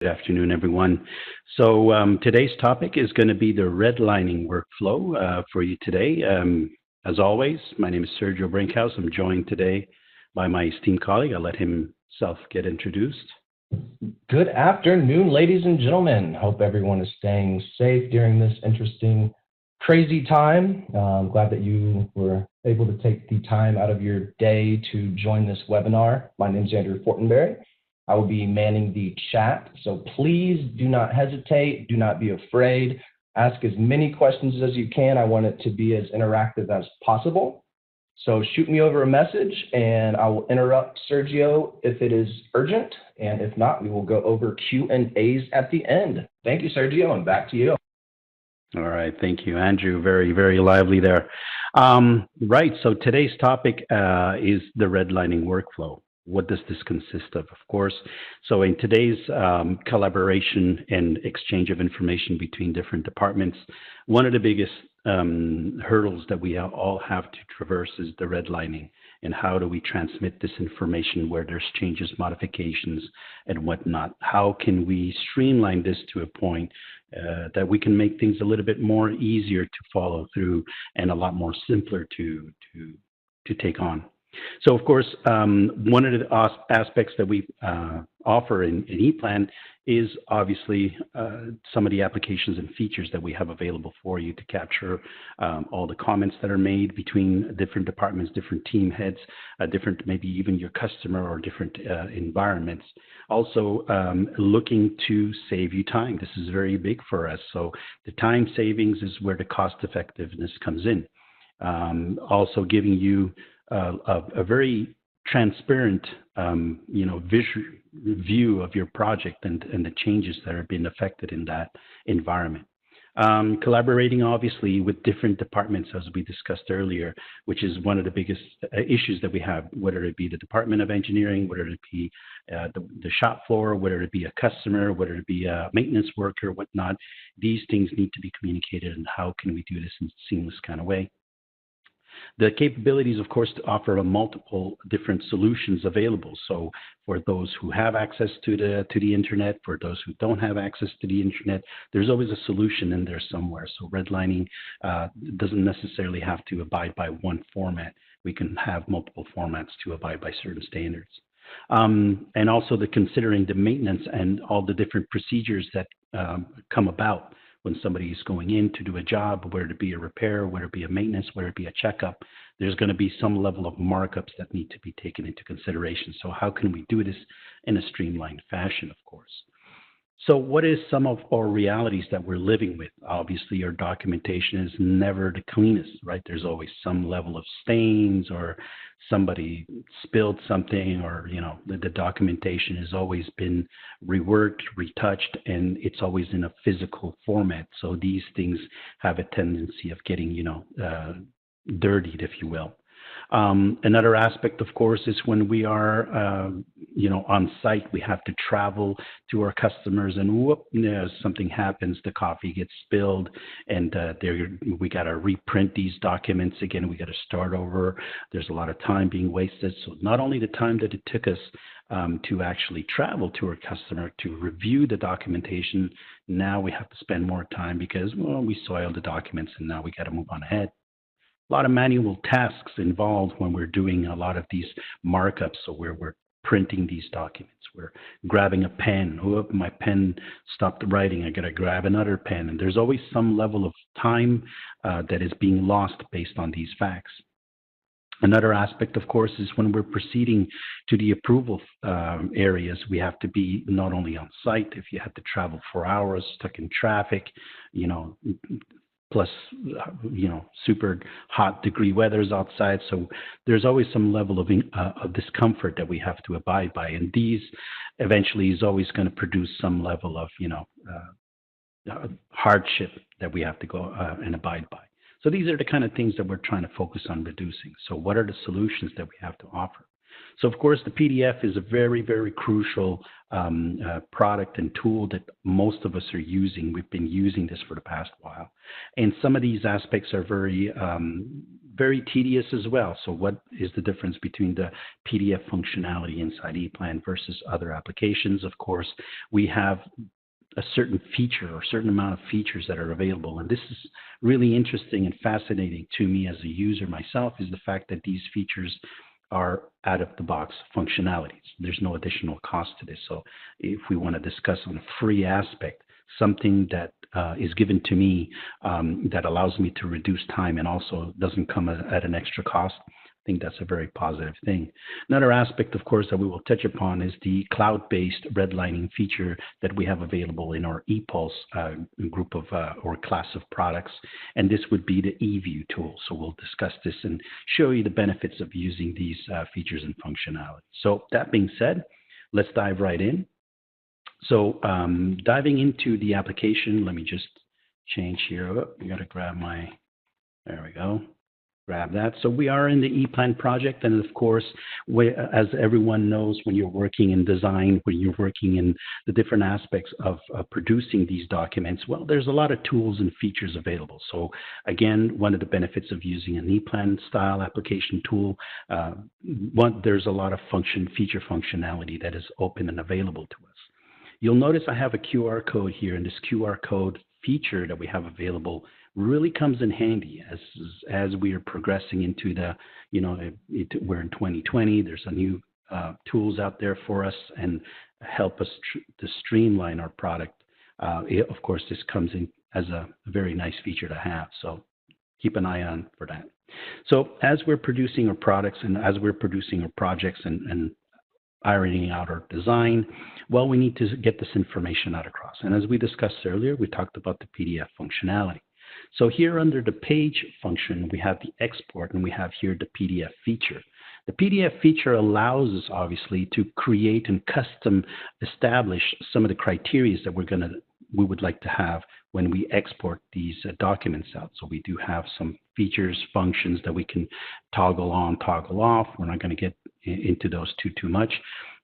Good afternoon, everyone. So today's topic is going to be the redlining workflow for you today. As always, my name is Sergio Brinkhouse. I'm joined today by my esteemed colleague. I'll let himself get introduced. Good afternoon, ladies and gentlemen. Hope everyone is staying safe during this interesting, crazy time. I'm glad that you were able to take the time out of your day to join this webinar. My name is Andrew Fortenberry. I will be manning the chat, so please do not hesitate, do not be afraid. Ask as many questions as you can. I want it to be as interactive as possible. So shoot me over a message and I will interrupt Sergio if it is urgent, and if not, we will go over Q&As at the end. Thank you, Sergio, and back to you. All right, thank you, Andrew. Very, very lively there. Right, so today's topic is the redlining workflow. What does this consist of course? So in today's collaboration and exchange of information between different departments, one of the biggest hurdles that we all have to traverse is the redlining. And how do we transmit this information where there's changes, modifications, and whatnot? How can we streamline this to a point that we can make things a little bit more easier to follow through and a lot more simpler to take on? So, of course, one of the aspects that we offer in EPLAN is obviously some of the applications and features that we have available for you to capture all the comments that are made between different departments, different team heads, different maybe even your customer or different environments. Also, looking to save you time. This is very big for us. So the time savings is where the cost effectiveness comes in. Also giving you a very transparent, view of your project and the changes that are being affected in that environment. Collaborating, obviously, with different departments, as we discussed earlier, which is one of the biggest issues that we have, whether it be the Department of Engineering, whether it be the shop floor, whether it be a customer, whether it be a maintenance worker, whatnot. These things need to be communicated, and how can we do this in a seamless kind of way? The capabilities, of course, to offer multiple different solutions available. So for those who have access to the internet, for those who don't have access to the internet, there's always a solution in there somewhere. So redlining doesn't necessarily have to abide by one format. We can have multiple formats to abide by certain standards. And also considering the maintenance and all the different procedures that come about when somebody is going in to do a job, whether it be a repair, whether it be a maintenance, whether it be a checkup, there's going to be some level of markups that need to be taken into consideration. So how can we do this in a streamlined fashion, of course? So what is some of our realities that we're living with? Obviously, our documentation is never the cleanest, right? There's always some level of stains, or somebody spilled something, or, the documentation has always been reworked, retouched, and it's always in a physical format. So these things have a tendency of getting, dirtied, if you will. Another aspect, of course, is when we are, on site, we have to travel to our customers, and something happens, the coffee gets spilled, and we got to reprint these documents again. We got to start over. There's a lot of time being wasted. So not only the time that it took us to actually travel to our customer to review the documentation, now we have to spend more time because, we soiled the documents, and now we got to move on ahead. A lot of manual tasks involved when we're doing a lot of these markups. So we're printing these documents. We're grabbing a pen. My pen stopped writing. I got to grab another pen. And there's always some level of time that is being lost based on these facts. Another aspect, of course, is when we're proceeding to the approval areas, we have to be not only on site. If you have to travel 4 hours, stuck in traffic, plus, super hot degree weathers outside. So there's always some level of discomfort that we have to abide by. And these eventually is always going to produce some level of, hardship that we have to go and abide by. So these are the kind of things that we're trying to focus on reducing. So what are the solutions that we have to offer? So, of course, the PDF is a very, very crucial product and tool that most of us are using. We've been using this for the past while. And some of these aspects are very very tedious as well. So what is the difference between the PDF functionality inside EPLAN versus other applications? Of course, we have a certain feature or certain amount of features that are available. And this is really interesting and fascinating to me as a user myself, is the fact that these features are out of the box functionalities. There's no additional cost to this. So if we want to discuss on a free aspect, something that is given to me that allows me to reduce time and also doesn't come at an extra cost, I think that's a very positive thing. Another aspect, of course, that we will touch upon is the cloud-based redlining feature that we have available in our ePulse group of or class of products. And this would be the eView tool. So we'll discuss this and show you the benefits of using these features and functionality. So that being said, let's dive right in. So diving into the application, let me just change here. Oh, I got to grab my, there we go. Grab that. So we are in the EPLAN project, and of course, as everyone knows, when you're working in design, when you're working in the different aspects of producing these documents, well, there's a lot of tools and features available. So again, one of the benefits of using an EPLAN style application tool, there's a lot of feature functionality that is open and available to us. You'll notice I have a QR code here, and this QR code feature that we have available really comes in handy as we are progressing into the, we're in 2020. There's a new tools out there for us and help us to streamline our product. Of course, this comes in as a very nice feature to have. So keep an eye on for that. So as we're producing our products and as we're producing our projects and ironing out our design, well, we need to get this information out across. And as we discussed earlier, we talked about the PDF functionality. So here under the page function, we have the export and we have here the PDF feature. The PDF feature allows us obviously to create and custom establish some of the criteria that we would like to have when we export these documents out. So we do have some features, functions that we can toggle on, toggle off. We're not going to get into those too much.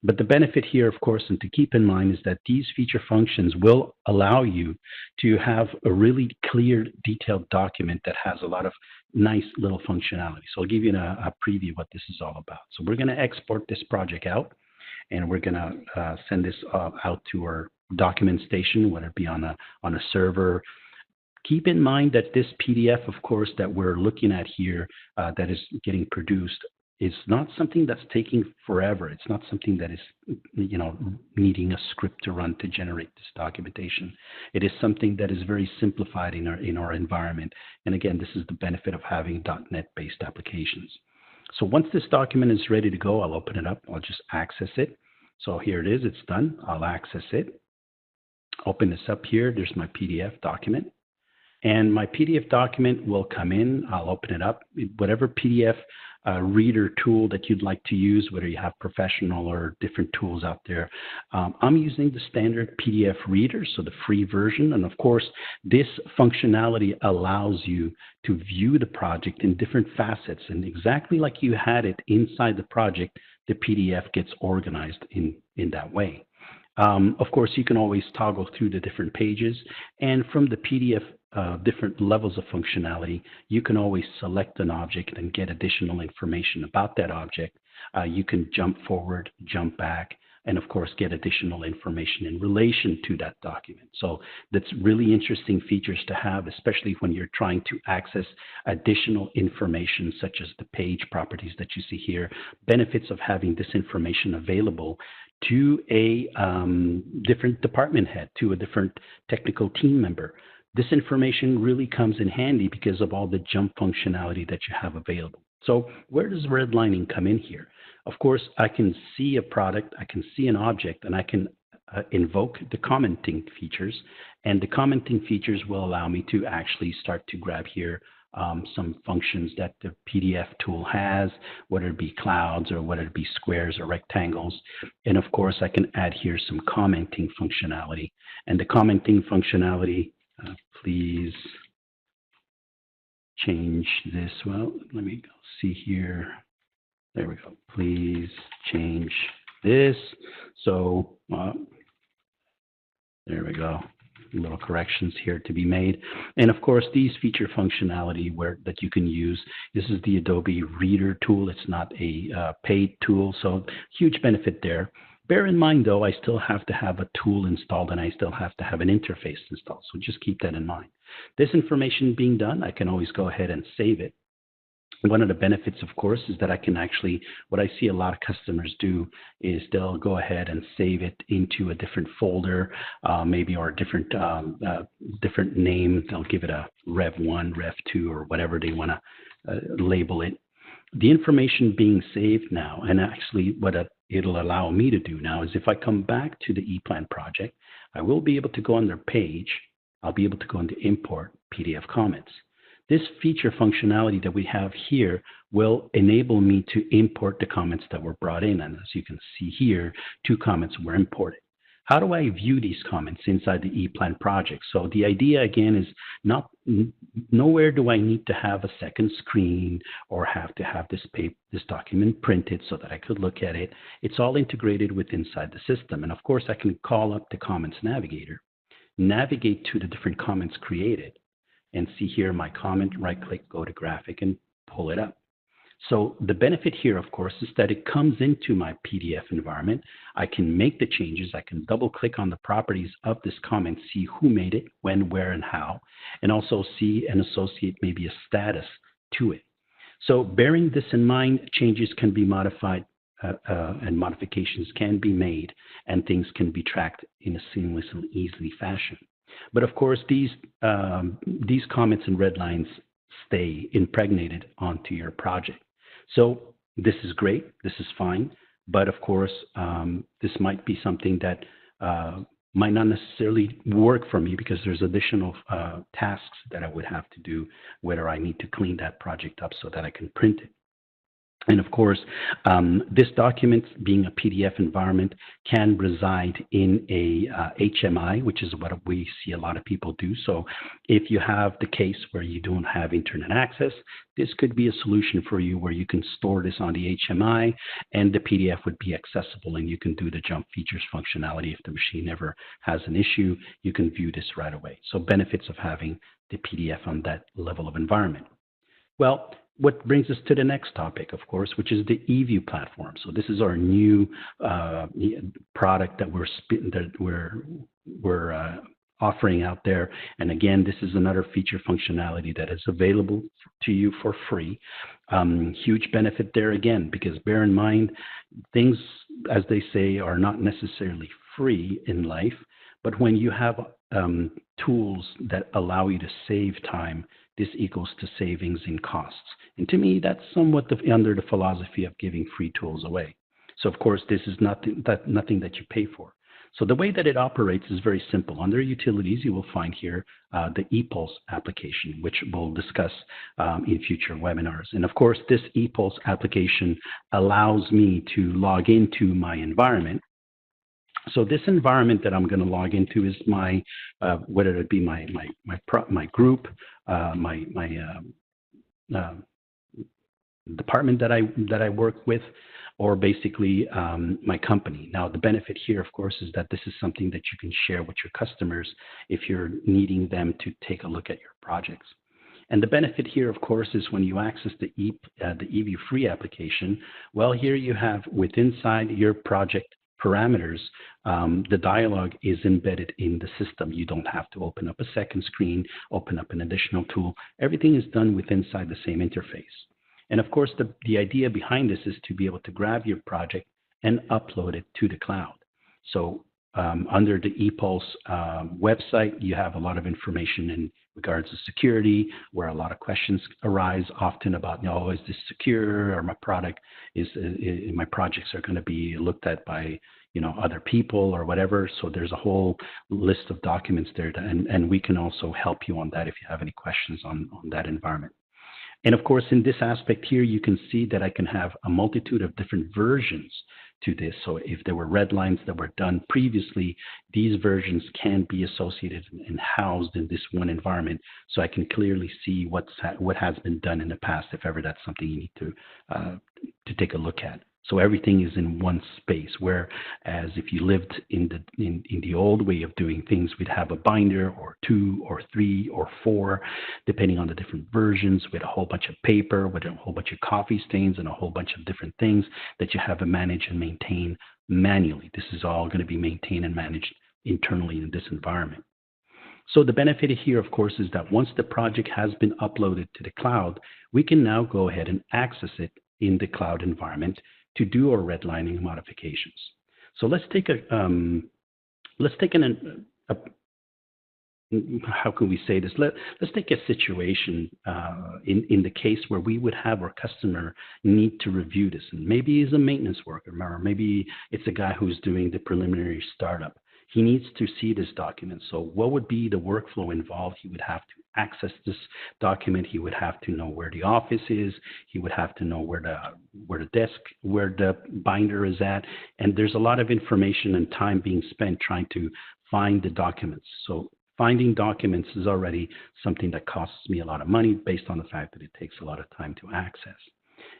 But the benefit here, of course, and to keep in mind is that these feature functions will allow you to have a really clear, detailed document that has a lot of nice little functionality. So I'll give you a preview of what this is all about. So we're going to export this project out, and we're going to send this out to our document station, whether it be on a server. Keep in mind that this PDF, of course, that we're looking at here that is getting produced is not something that's taking forever. It's not something that is, needing a script to run to generate this documentation. It is something that is very simplified in our environment. And again, this is the benefit of having .NET-based applications. So once this document is ready to go, I'll open it up. I'll just access it. So here it is. It's done. I'll access it. Open this up here. There's my PDF document. And my PDF document will come in. I'll open it up. Whatever PDF reader tool that you'd like to use, whether you have professional or different tools out there. I'm using the standard PDF reader, so the free version. And of course, this functionality allows you to view the project in different facets. And exactly like you had it inside the project, the PDF gets organized in that way. Of course, you can always toggle through the different pages, and from the PDF different levels of functionality, you can always select an object and get additional information about that object. You can jump forward, jump back, and of course get additional information in relation to that document. So that's really interesting features to have, especially when you're trying to access additional information such as the page properties that you see here. Benefits of having this information available to a different department head, to a different technical team member. This information really comes in handy because of all the jump functionality that you have available. So where does redlining come in here? Of course, I can see a product, I can see an object, and I can invoke the commenting features. And the commenting features will allow me to actually start to grab here some functions that the PDF tool has, whether it be clouds or whether it be squares or rectangles. And of course, I can add here some commenting functionality. And the commenting functionality, please change this. Well, let me go see here. There we go. Please change this. So there we go. little corrections here to be made. And of course, these feature functionality that you can use. This is the Adobe Reader tool. It's not a paid tool, so huge benefit there. Bear in mind, though, I still have to have a tool installed and I still have to have an interface installed. So just keep that in mind. This information being done, I can always go ahead and save it. One of the benefits, of course, is that I can actually, what I see a lot of customers do is they'll go ahead and save it into a different folder, maybe, or a different name. They'll give it a Rev1, Rev2, or whatever they want to label it. The information being saved now, and actually what it'll allow me to do now is if I come back to the EPLAN project, I will be able to go on their page. I'll be able to go into import PDF comments. This feature functionality that we have here will enable me to import the comments that were brought in. And as you can see here, 2 comments were imported. How do I view these comments inside the EPLAN project? So the idea, again, is nowhere do I need to have a second screen or have to have this document printed so that I could look at it. It's all integrated with inside the system. And of course, I can call up the Comments Navigator, navigate to the different comments created, and see here my comment, right-click, go to graphic, and pull it up. So the benefit here, of course, is that it comes into my PDF environment. I can make the changes. I can double-click on the properties of this comment, see who made it, when, where, and how, and also see and associate maybe a status to it. So bearing this in mind, changes can be modified and modifications can be made, and things can be tracked in a seamless and easily fashion. But of course, these comments and red lines stay impregnated onto your project. So this is great. This is fine. But of course, this might be something that might not necessarily work for me because there's additional tasks that I would have to do, whether I need to clean that project up so that I can print it. And of course, this document, being a PDF environment, can reside in a HMI, which is what we see a lot of people do. So if you have the case where you don't have internet access, this could be a solution for you where you can store this on the HMI and the PDF would be accessible and you can do the jump features functionality. If the machine ever has an issue, you can view this right away. So benefits of having the PDF on that level of environment. Well, what brings us to the next topic, of course, which is the eView platform. So this is our new product that we're offering out there. And again, this is another feature functionality that is available to you for free. Huge benefit there again, because bear in mind, things, as they say, are not necessarily free in life. But when you have tools that allow you to save time, this equals to savings in costs. And to me, that's somewhat under the philosophy of giving free tools away. So of course, this is nothing that you pay for. So the way that it operates is very simple. Under Utilities, you will find here the ePulse application, which we'll discuss in future webinars. And of course, this ePulse application allows me to log into my environment. So this environment that I'm going to log into is my, whether it be my group, my department that I work with, or basically my company. Now, the benefit here, of course, is that this is something that you can share with your customers if you're needing them to take a look at your projects. And the benefit here, of course, is when you access the eView free application, well, here you have inside your project parameters, the dialog is embedded in the system. You don't have to open up a second screen, open up an additional tool. Everything is done inside the same interface. And of course, the idea behind this is to be able to grab your project and upload it to the cloud. So under the ePulse website, you have a lot of information in regards to security, where a lot of questions arise often about, is this secure, or my projects are going to be looked at by, other people or whatever. So there's a whole list of documents there, and we can also help you on that if you have any questions on that environment. And of course, in this aspect here, you can see that I can have a multitude of different versions to this. So if there were red lines that were done previously, these versions can be associated and housed in this one environment. So I can clearly see what has been done in the past, if ever that's something you need to take a look at. So everything is in one space. Whereas if you lived in the old way of doing things, we'd have a binder or 2 or 3 or 4, depending on the different versions, with a whole bunch of paper, with a whole bunch of coffee stains, and a whole bunch of different things that you have to manage and maintain manually. This is all going to be maintained and managed internally in this environment. So the benefit here, of course, is that once the project has been uploaded to the cloud, we can now go ahead and access it in the cloud environment to do our redlining modifications. So let's take how can we say this? Let's take a situation in the case where we would have our customer need to review this. And maybe he's a maintenance worker, or maybe it's a guy who's doing the preliminary startup. He needs to see this document. So what would be the workflow involved? He would have to access this document. He would have to know where the office is. He would have to know where the binder is at. And there's a lot of information and time being spent trying to find the documents. So finding documents is already something that costs me a lot of money based on the fact that it takes a lot of time to access.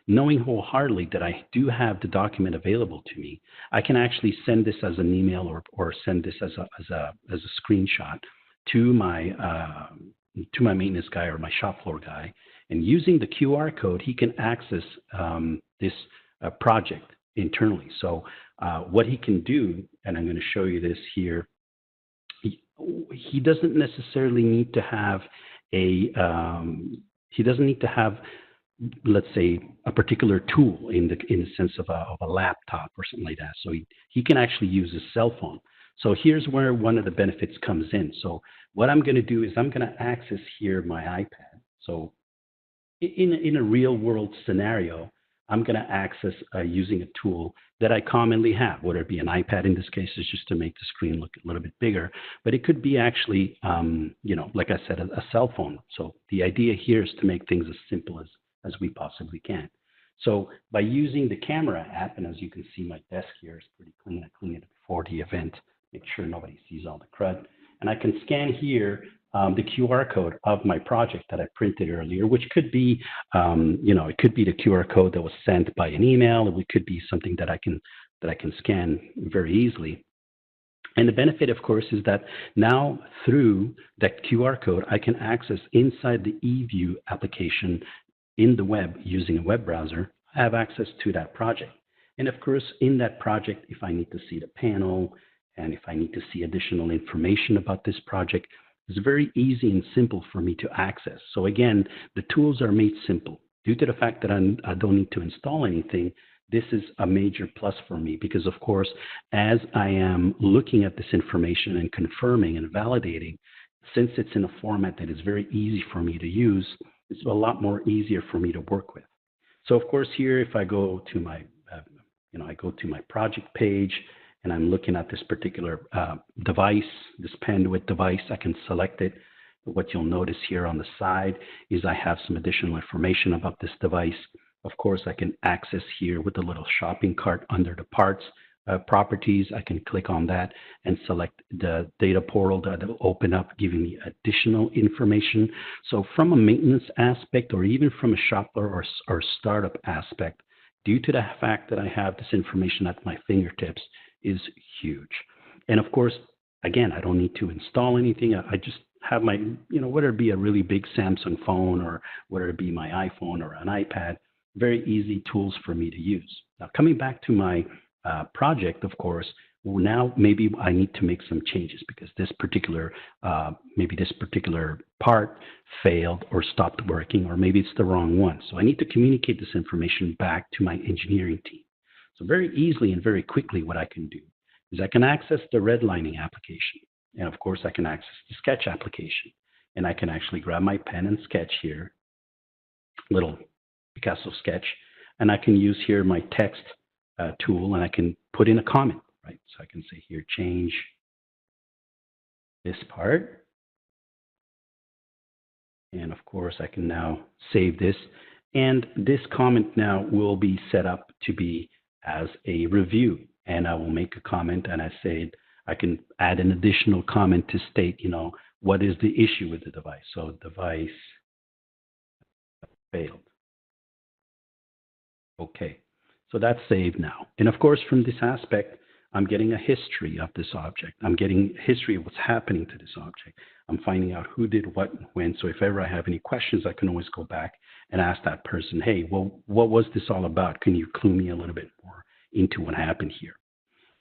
Knowing wholeheartedly that I do have the document available to me, I can actually send this as an email or send this as a screenshot to my maintenance guy or my shop floor guy. And using the QR code, he can access this project internally. So what he can do, and I'm going to show you this here, he doesn't necessarily need to have let's say, a particular tool in the sense of a laptop or something like that. So he can actually use his cell phone. So here's where one of the benefits comes in. So what I'm going to do is I'm going to access here my iPad. So in a real world scenario, I'm going to access using a tool that I commonly have, whether it be an iPad in this case, is just to make the screen look a little bit bigger, but it could be actually, like I said, a cell phone. So the idea here is to make things as simple as we possibly can. So by using the camera app, and as you can see, my desk here is pretty clean. I cleaned it before the event, make sure nobody sees all the crud. And I can scan here the QR code of my project that I printed earlier, which could be, it could be the QR code that was sent by an email, or it could be something that I can scan very easily. And the benefit, of course, is that now through that QR code, I can access inside the eView application in the web using a web browser. I have access to that project. And of course, in that project, if I need to see the panel and if I need to see additional information about this project, it's very easy and simple for me to access. So again, the tools are made simple. Due to the fact that I don't need to install anything, this is a major plus for me because, of course, as I am looking at this information and confirming and validating, since it's in a format that is very easy for me to use, it's a lot more easier for me to work with. So, of course, here, if I go to my, I go to my project page, and I'm looking at this particular device, this Panduit device, I can select it. What you'll notice here on the side is I have some additional information about this device. Of course, I can access here with the little shopping cart under the parts properties. I can click on that and select the data portal that will open up, giving me additional information. So from a maintenance aspect, or even from a shop or startup aspect, due to the fact that I have this information at my fingertips, is huge. And of course, again, I don't need to install anything. I just have my, whether it be a really big Samsung phone or whether it be my iPhone or an iPad, very easy tools for me to use. Now, coming back to my project, of course, now maybe I need to make some changes because this particular, maybe this particular part failed or stopped working, or maybe it's the wrong one. So I need to communicate this information back to my engineering team. So very easily and very quickly, what I can do is I can access the redlining application. And of course, I can access the sketch application. And I can actually grab my pen and sketch here, little Picasso sketch, and I can use here my text tool, and I can put in a comment, right? So I can say here, change this part. And of course, I can now save this. And this comment now will be set up to be as a review. And I will make a comment, and I say I can add an additional comment to state, what is the issue with the device. So device failed. Okay. So that's saved now. And of course, from this aspect, I'm getting a history of this object. I'm getting a history of what's happening to this object. I'm finding out who did what and when. So if ever I have any questions, I can always go back and ask that person, hey, well, what was this all about? Can you clue me a little bit more into what happened here?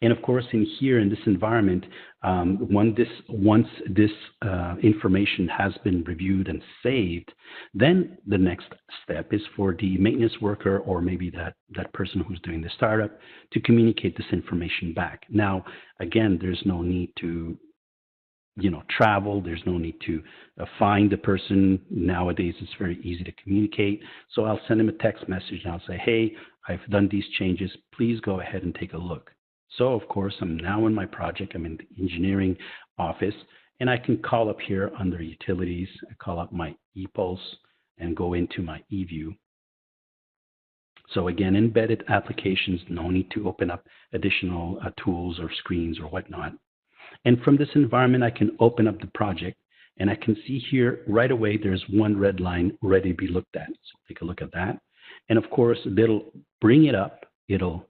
And of course, in here in this environment, once this information has been reviewed and saved, then the next step is for the maintenance worker or maybe that person who's doing the startup to communicate this information back. Now, again, there's no need to travel. There's no need to find the person. Nowadays, it's very easy to communicate. So I'll send him a text message and I'll say, hey, I've done these changes. Please go ahead and take a look. So, of course, I'm now in my project. I'm in the engineering office, and I can call up here under Utilities, I call up my ePulse, and go into my eView. So, again, embedded applications, no need to open up additional tools or screens or whatnot. And from this environment, I can open up the project, and I can see here right away there's one red line ready to be looked at. So, take a look at that. And, of course, it'll bring it up. It'll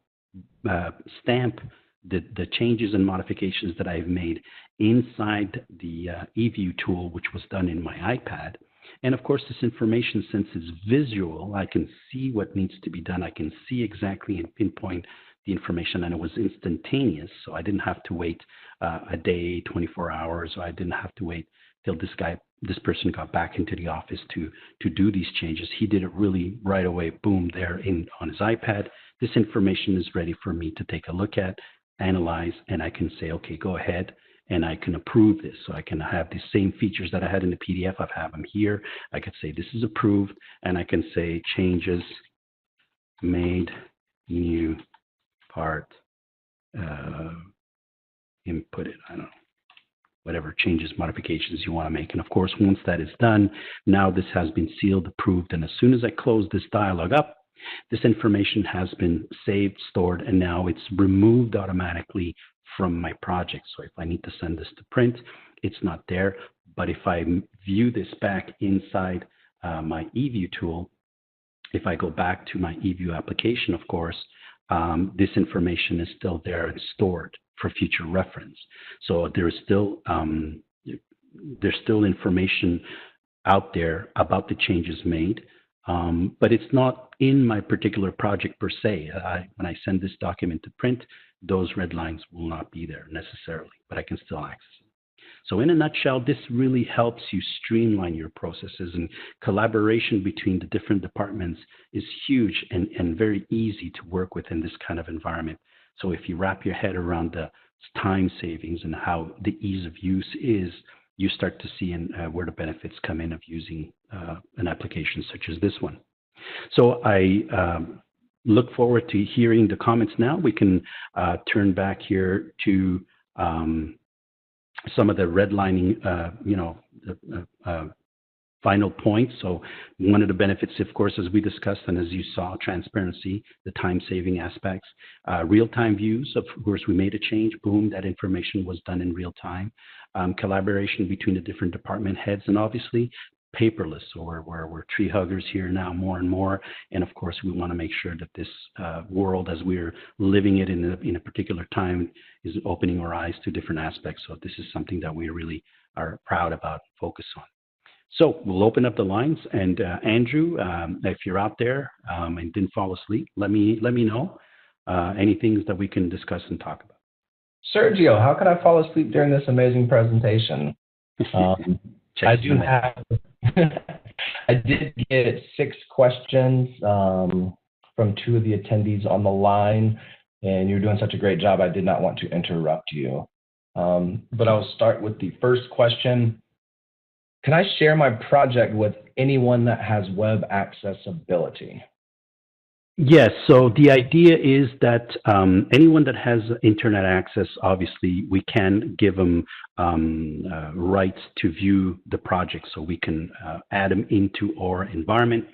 stamp the changes and modifications that I've made inside the eView tool, which was done in my iPad. And of course, this information, since it's visual, I can see what needs to be done. I can see exactly and pinpoint the information, and it was instantaneous. So I didn't have to wait a day, 24 hours, or I didn't have to wait till this person got back into the office to do these changes. He did it really right away, boom, there on his iPad. This information is ready for me to take a look at, analyze, and I can say, okay, go ahead, and I can approve this. So I can have the same features that I had in the PDF. I have them here. I could say this is approved, and I can say changes made, new part, input it, I don't know, whatever changes, modifications you want to make. And of course, once that is done, now this has been sealed, approved, and as soon as I close this dialog up, this information has been saved, stored, and now it's removed automatically from my project. So if I need to send this to print, it's not there. But if I view this back inside my eView tool, if I go back to my eView application, of course, this information is still there and stored for future reference. So there's still information out there about the changes made, but it's not in my particular project per se. When I send this document to print, those red lines will not be there necessarily, but I can still access it. So in a nutshell, this really helps you streamline your processes, and collaboration between the different departments is huge and very easy to work with in this kind of environment. So if you wrap your head around the time savings and how the ease of use is, you start to see where the benefits come in of using an application such as this one. So I look forward to hearing the comments now. We can turn back here to some of the redlining, final points. So one of the benefits, of course, as we discussed and as you saw, transparency, the time-saving aspects, real-time views. Of course, we made a change, boom, that information was done in real time. Collaboration between the different department heads, and obviously paperless. So we're tree huggers here now more and more. And of course, we want to make sure that this world, as we're living it in a particular time, is opening our eyes to different aspects. So this is something that we really are proud about and focus on. So we'll open up the lines, and Andrew, if you're out there and didn't fall asleep, let me know any things that we can discuss and talk about. Sergio, how could I fall asleep during this amazing presentation? I do have, I did get 6 questions from 2 of the attendees on the line, and you're doing such a great job. I did not want to interrupt you. But I'll start with the first question. Can I share my project with anyone that has web accessibility? Yes, so the idea is that anyone that has internet access, obviously, we can give them rights to view the project, so we can add them into our environment.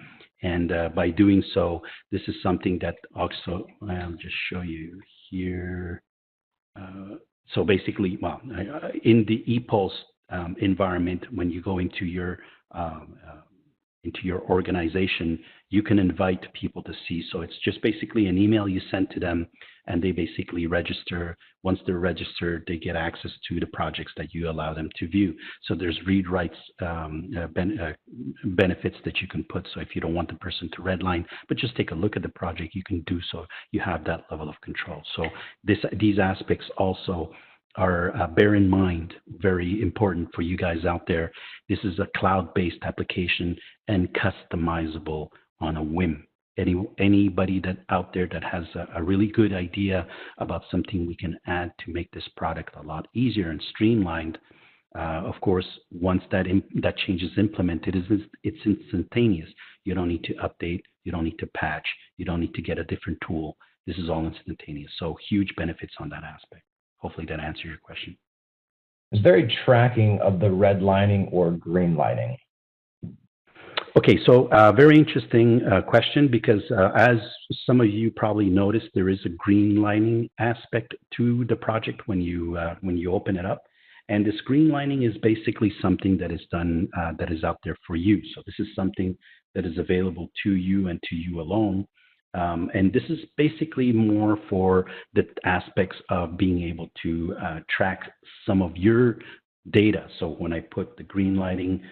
And by doing so, this is something that also, I'll just show you here. So basically, well, in the ePulse environment, when you go into your into your organization, you can invite people to see. So it's just basically an email you send to them, and they basically register. Once they're registered, they get access to the projects that you allow them to view. So there's read rights benefits that you can put. So if you don't want the person to redline, but just take a look at the project, you can do so. You have that level of control. So these aspects also are bear in mind, very important for you guys out there. This is a cloud-based application and customizable on a whim. Anybody that out there that has a really good idea about something we can add to make this product a lot easier and streamlined, of course, once that change is implemented, it's instantaneous. You don't need to update, you don't need to patch, you don't need to get a different tool. This is all instantaneous. So huge benefits on that aspect. Hopefully that answers your question. Is there a tracking of the redlining or greenlining? Okay, so very interesting question, because as some of you probably noticed, there is a greenlining aspect to the project when you open it up. And this greenlining is basically something that is done, that is out there for you. So this is something that is available to you and to you alone. And this is basically more for the aspects of being able to track some of your data. So when I put the green lighting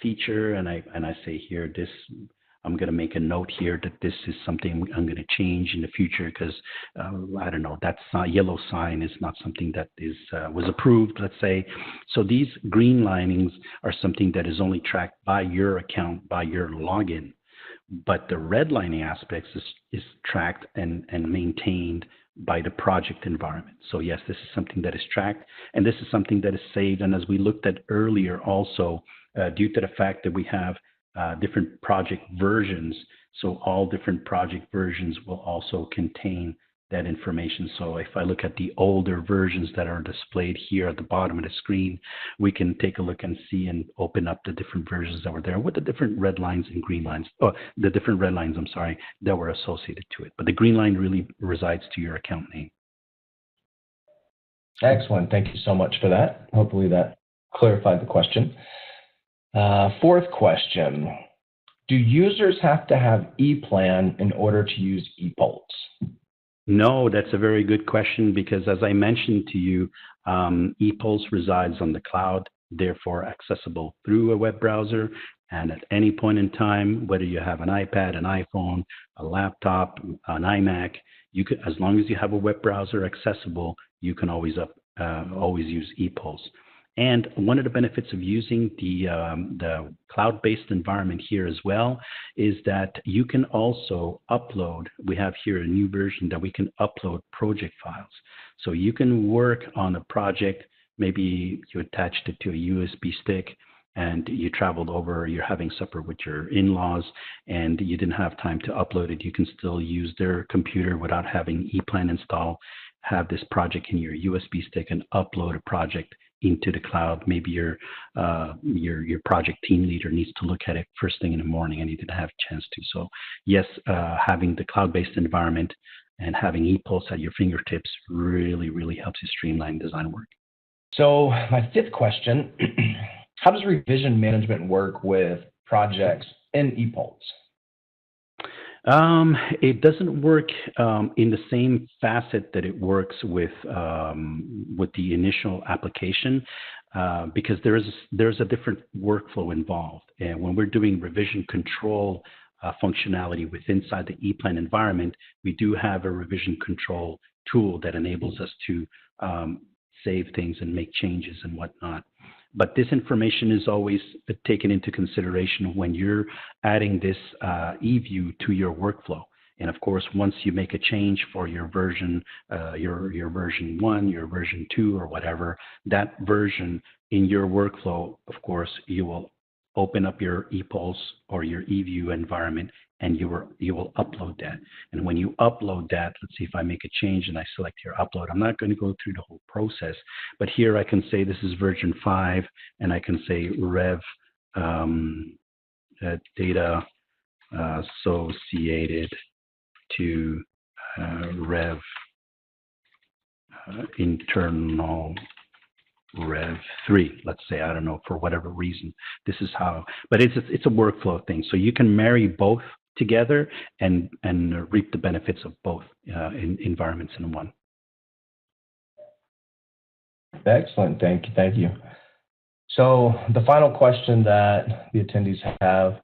feature and I say here, this, I'm going to make a note here that this is something I'm going to change in the future because, I don't know, that yellow sign is not something that was approved, let's say. So these green linings are something that is only tracked by your account, by your login. But the redlining aspects is tracked and maintained by the project environment. So yes, this is something that is tracked, and this is something that is saved. And as we looked at earlier also, due to the fact that we have different project versions, so all different project versions will also contain that information. So if I look at the older versions that are displayed here at the bottom of the screen, we can take a look and see and open up the different versions that were there with the different red lines and green lines, the different red lines, I'm sorry, that were associated to it. But the green line really resides to your account name. Excellent. Thank you so much for that. Hopefully that clarified the question. Fourth question. Do users have to have EPLAN in order to use EPULSE? No, that's a very good question, because as I mentioned to you, EPULSE resides on the cloud, therefore accessible through a web browser. And at any point in time, whether you have an iPad, an iPhone, a laptop, an iMac, you could, as long as you have a web browser accessible, you can always use EPULSE. And one of the benefits of using the cloud-based environment here as well is that you can also upload. We have here a new version that we can upload project files. So you can work on a project, maybe you attached it to a USB stick and you traveled over, you're having supper with your in-laws and you didn't have time to upload it. You can still use their computer without having EPLAN installed, have this project in your USB stick and upload a project into the cloud. Maybe your project team leader needs to look at it first thing in the morning and you didn't have a chance to. So yes, having the cloud-based environment and having EPULSE at your fingertips really, really helps you streamline design work. So my fifth question, how does revision management work with projects in EPULSE? It doesn't work in the same facet that it works with the initial application because there's a different workflow involved. And when we're doing revision control functionality inside the EPLAN environment, we do have a revision control tool that enables us to save things and make changes and whatnot. But this information is always taken into consideration when you're adding this eView to your workflow. And of course, once you make a change for your version, your version 1, your version 2, or whatever, that version in your workflow, of course, you will open up your EPULSE or your eView environment and you will upload that. And when you upload that, let's see if I make a change and I select here upload. I'm not going to go through the whole process, but here I can say this is version 5 and I can say rev data associated to rev internal Rev 3, let's say, I don't know, for whatever reason. This is how, but it's a workflow thing. So you can marry both together and reap the benefits of both environments in one. Excellent. Thank you. So the final question that the attendees have,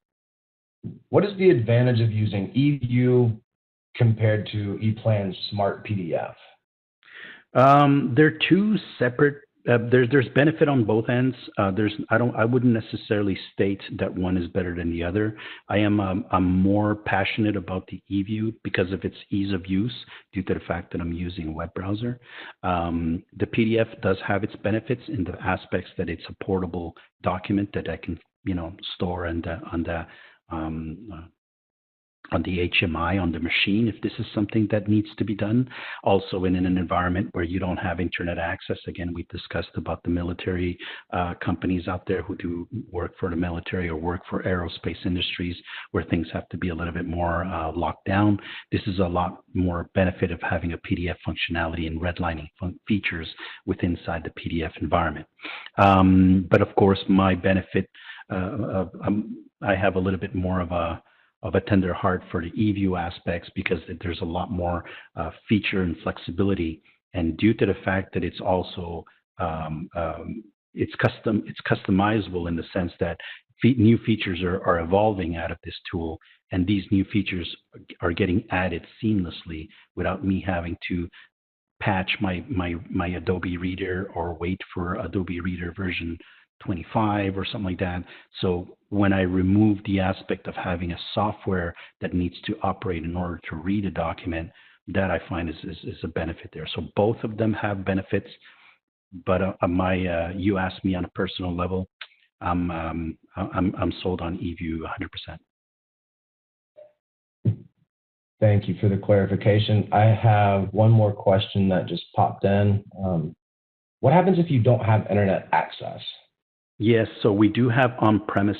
what is the advantage of using eView compared to EPLAN Smart PDF? They're two separate. There's benefit on both ends. I wouldn't necessarily state that one is better than the other. I'm more passionate about the eView because of its ease of use due to the fact that I'm using a web browser. The PDF does have its benefits in the aspects that it's a portable document that I can store on the HMI on the machine if this is something that needs to be done. Also in an environment where you don't have internet access. Again, we discussed about the military companies out there who do work for the military or work for aerospace industries where things have to be a little bit more locked down. This is a lot more benefit of having a PDF functionality and redlining features within inside the PDF environment. But of course, my benefit, I have a little bit more of a tender heart for the eView aspects because there's a lot more feature and flexibility, and due to the fact that it's also it's customizable in the sense that new features are evolving out of this tool, and these new features are getting added seamlessly without me having to patch my Adobe Reader or wait for Adobe Reader version 25 or something like that. So when I remove the aspect of having a software that needs to operate in order to read a document, that I find is a benefit there. So both of them have benefits, but you asked me on a personal level, I'm sold on eView 100%. Thank you for the clarification. I have one more question that just popped in. What happens if you don't have internet access? Yes, so we do have on-premise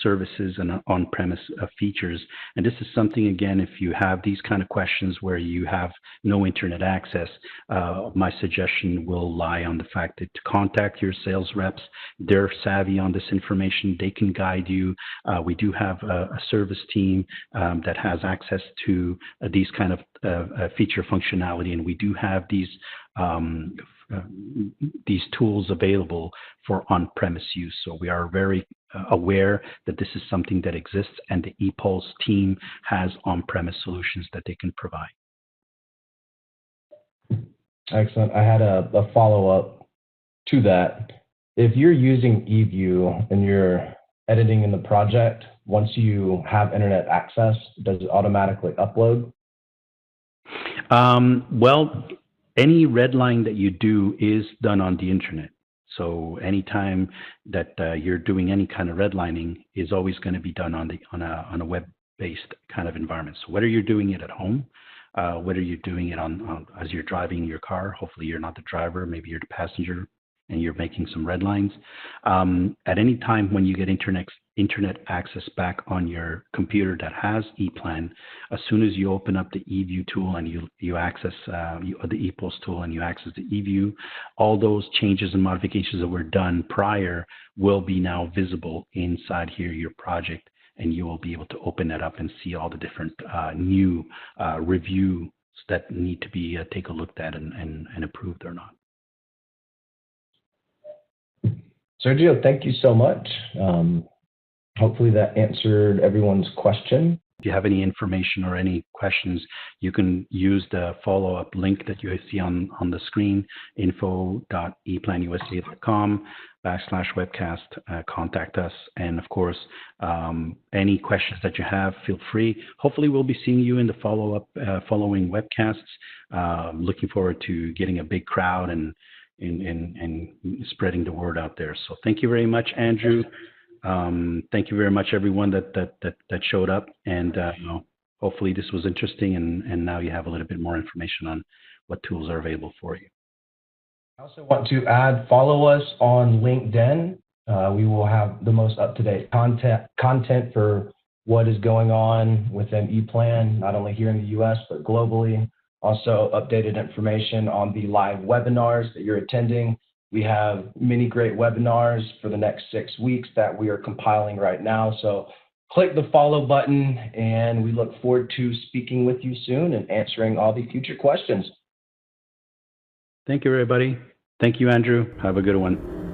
services and on-premise features. And this is something, again, if you have these kind of questions where you have no internet access, my suggestion will lie on the fact that to contact your sales reps. They're savvy on this information. They can guide you. We do have a service team that has access to these kind of feature functionality, and we do have these tools available for on-premise use. So we are very aware that this is something that exists, and the ePulse team has on-premise solutions that they can provide. Excellent. I had a follow-up to that. If you're using eView and you're editing in the project, once you have internet access, does it automatically upload? Well, any redline that you do is done on the internet. So anytime that you're doing any kind of redlining is always going to be done on a web-based kind of environment. So whether you're doing it at home, whether you're doing it on as you're driving your car, hopefully you're not the driver, maybe you're the passenger, and you're making some red lines. At any time when you get internet access back on your computer that has EPLAN, as soon as you open up the eView tool and you access the ePulse tool and you access the eView, all those changes and modifications that were done prior will be now visible inside here your project, and you will be able to open that up and see all the different new reviews that need to be take a look at and approved or not. Sergio, thank you so much. Hopefully that answered everyone's question. If you have any information or any questions, you can use the follow-up link that you see on the screen, info.eplanusa.com/webcast. Contact us. And of course, any questions that you have, feel free. Hopefully we'll be seeing you in the following webcasts. Looking forward to getting a big crowd and spreading the word out there. So thank you very much, Andrew. Thank you very much, everyone that showed up, and hopefully this was interesting, and now you have a little bit more information on what tools are available for you. I also want to add, follow us on LinkedIn. We will have the most up-to-date content for what is going on within EPLAN, not only here in the US, but globally. Also updated information on the live webinars that you're attending, We have many great webinars for the next 6 weeks that we are compiling right now. So click the follow button, and we look forward to speaking with you soon and answering all the future questions. Thank you, everybody. Thank you, Andrew. Have a good one.